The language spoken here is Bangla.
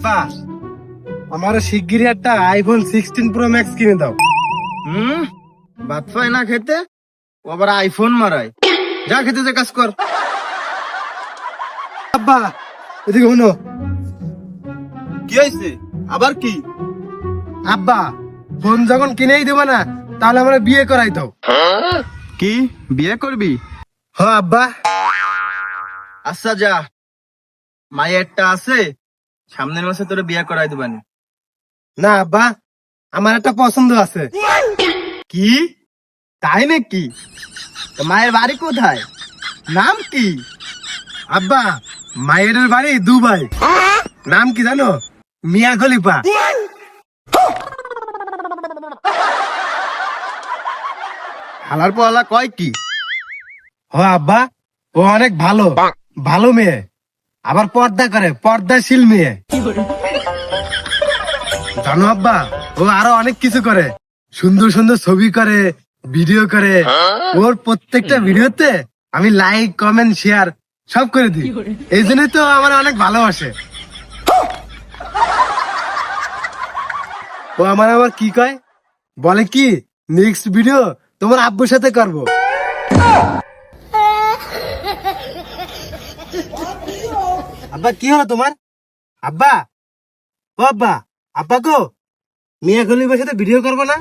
আব্বা, আমার শিগগিরই একটা আইফোন 16 প্রো ম্যাক্স কিনে দাও। ভাত পায় না খেতে, ও আবার আইফোন মারায়। যা খেতে যে কাজ কর। আব্বা এদিকে শোনো। কি হয়েছে আবার? কি? আব্বা, ফোন যখন কিনেই দেবো না, তাহলে আমরা বিয়ে করাই দাও। কি বিয়ে করবি? হ আব্বা। আচ্ছা যা, মায়েরটা আছে, সামনের মাসে তোরে বিয়ে করাই দিবানি। না আব্বা, আমার একটা পছন্দ আছে। কি? তাই নাকি? তো মায়ের বাড়ি কোথায়? নাম কি? আব্বা, মায়ের বাড়ি দুবাই। নাম কি জানো? মিয়া খলিফা। হালার পোহালা কয় কি? হ আব্বা, ও অনেক ভালো ভালো মেয়ে, আবার পর্দা করে, পর্দাশীল মেয়ে। জানো আব্বা, ও আরো অনেক কিছু করে, সুন্দর সুন্দর ছবি করে, ভিডিও করে। ওর প্রত্যেকটা ভিডিওতে আমি লাইক, কমেন্ট, শেয়ার সব করে দিই। এই জন্যই তো আমার অনেক ভালোবাসে। ও আমার আবার কি কয়, বলে কি নেক্সট ভিডিও তোমার আব্বুর সাথে করবো। আব্বা কি হলো তোমার? আব্বা, ও আব্বা, আব্বা গো, মিয়া খলিফার সাথে ভিডিও করবো না?